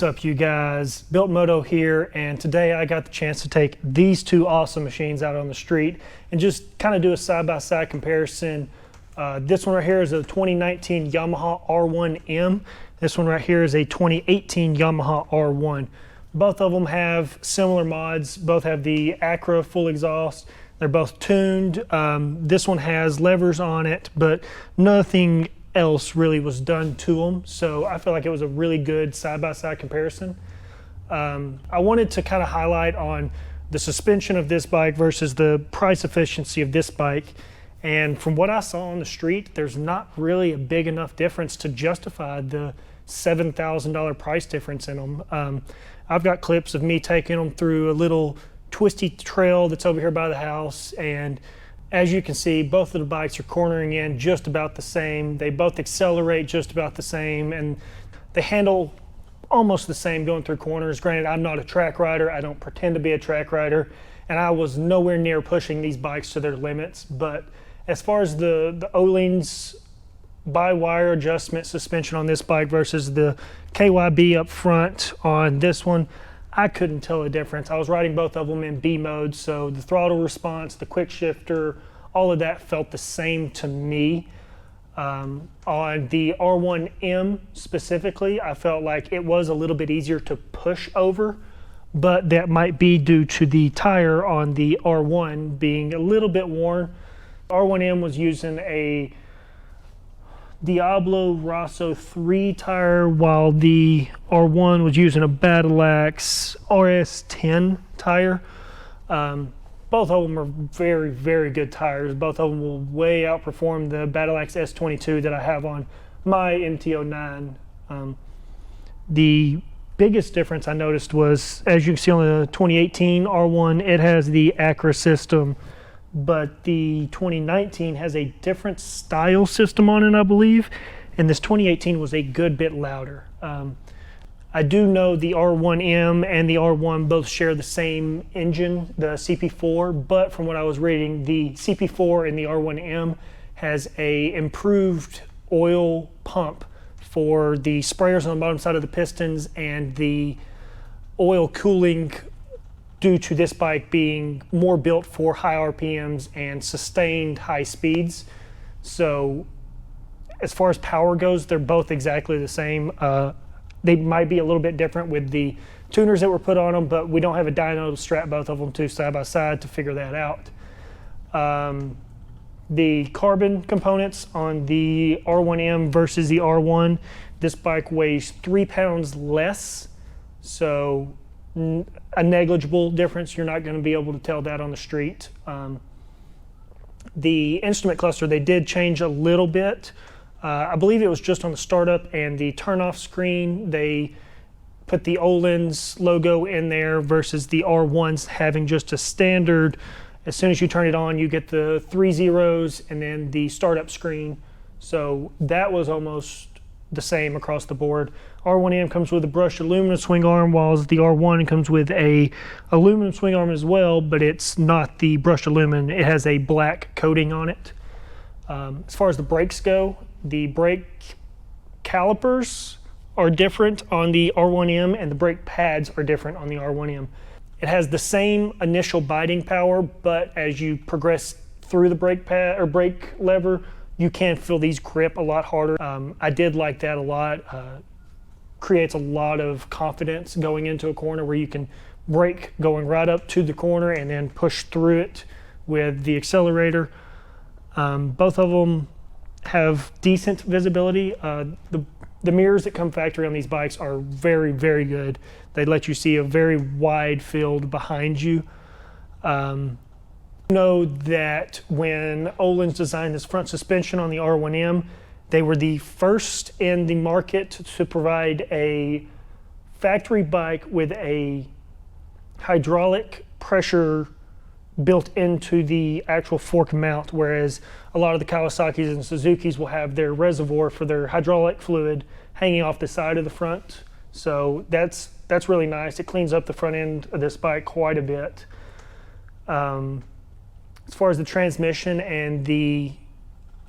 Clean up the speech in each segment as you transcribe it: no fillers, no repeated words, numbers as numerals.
What's up, you guys? BEELINEMOTO here, and today I got the chance to take these two awesome machines out on the street and just kind of do a side-by-side comparison. This one right here is a 2019 Yamaha R1M. This one right here is a 2018 Yamaha R1. Both of them have similar mods. Both have the AKRA full exhaust. They're both tuned. This one has levers on it, but nothing else really was done to them, so I feel like it was a really good side-by-side comparison. I wanted to kind of highlight on the suspension of this bike versus the price efficiency of this bike, and from what I saw on the street, there's not really a big enough difference to justify the $7,000 price difference in them. I've got clips of me taking them through a little twisty trail that's over here by the house, and as you can see, both of the bikes are cornering in just about the same. They both accelerate just about the same, and they handle almost the same going through corners. Granted, I'm not a track rider. I don't pretend to be a track rider, and I was nowhere near pushing these bikes to their limits. But as far as the Öhlins by-wire adjustment suspension on this bike versus the KYB up front on this one, I couldn't tell the difference. I was riding both of them in B mode, so the throttle response, the quick shifter, all of that felt the same to me. On the R1M specifically, I felt like it was a little bit easier to push over, but that might be due to the tire on the R1 being a little bit worn. R1M was using a Diablo Rosso 3 tire, while the R1 was using a Battleax RS10 tire. Both of them are very, very good tires. Both of them will way outperform the Battleax S22 that I have on my MT-09. The biggest difference I noticed was, as you can see on the 2018 R1, it has the AKRA system, but the 2019 has a different style system on it, I believe, and this 2018 was a good bit louder. I do know the R1M and the R1 both share the same engine, the CP4, but from what I was reading, the CP4 in the R1M has a improved oil pump for the sprayers on the bottom side of the pistons and the oil cooling, due to this bike being more built for high RPMs and sustained high speeds. So as far as power goes, they're both exactly the same. They might be a little bit different with the tuners that were put on them, but we don't have a dyno to strap both of them to side by side to figure that out. The carbon components on the R1M versus the R1, this bike weighs 3 pounds less, so a negligible difference. You're not going to be able to tell that on the street. The instrument cluster, they did change a little bit. I believe it was just on the startup and the turn-off screen. They put the Öhlins logo in there versus the R1s having just a standard. As soon as you turn it on, you get the 3 zeros and then the startup screen. So that was almost the same across the board. R1M comes with a brushed aluminum swing arm, while the R1 comes with a aluminum swing arm as well, but it's not the brushed aluminum. It has a black coating on it. As far as the brakes go, the brake calipers are different on the R1M and the brake pads are different on the R1M. It has the same initial biting power, but as you progress through the brake pad or brake lever, you can feel these grip a lot harder. I did like that a lot. Creates a lot of confidence going into a corner where you can brake going right up to the corner and then push through it with the accelerator. Both of them have decent visibility. The mirrors that come factory on these bikes are very, very good. They let you see a very wide field behind you. Know that when Öhlins designed this front suspension on the R1M, they were the first in the market to provide a factory bike with a hydraulic pressure built into the actual fork mount, whereas a lot of the Kawasaki's and Suzuki's will have their reservoir for their hydraulic fluid hanging off the side of the front. So that's really nice. It cleans up the front end of this bike quite a bit. As far as the transmission and the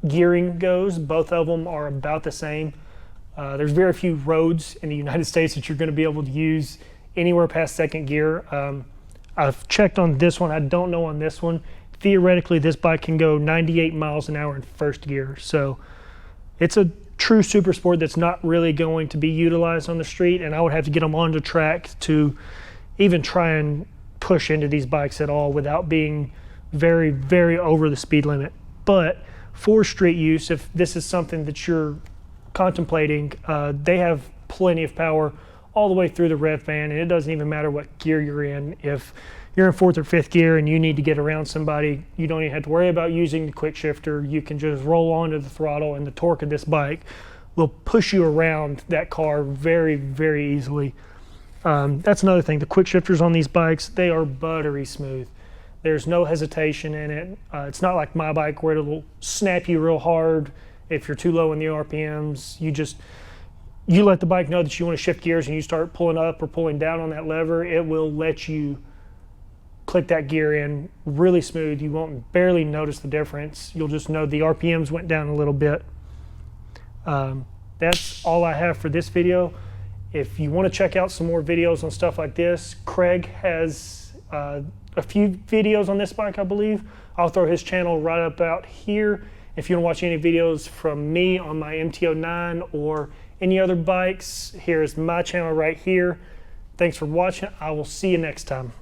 gearing goes, both of them are about the same. There's very few roads in the United States that you're going to be able to use anywhere past second gear. I've checked on this one. I don't know on this one. Theoretically, this bike can go 98 miles an hour in first gear. So it's a true super sport that's not really going to be utilized on the street, and I would have to get them onto track to even try and push into these bikes at all without being very, very over the speed limit. But for street use, if this is something that you're contemplating, they have plenty of power all the way through the rev band, and it doesn't even matter what gear you're in. If you're in fourth or fifth gear and you need to get around somebody, you don't even have to worry about using the quick shifter. You can just roll onto the throttle, and the torque of this bike will push you around that car very, very easily. That's another thing. The quick shifters on these bikes, they are buttery smooth. There's no hesitation in it. It's not like my bike where it'll snap you real hard if you're too low in the RPMs. You let the bike know that you want to shift gears and you start pulling up or pulling down on that lever, it will let you click that gear in really smooth. You won't barely notice the difference. You'll just know the RPMs went down a little bit. That's all I have for this video. If you want to check out some more videos on stuff like this, Craig has a few videos on this bike, I believe. I'll throw his channel right up out here. If you want to watch any videos from me on my MT-09 or any other bikes, here's my channel right here. Thanks for watching. I will see you next time.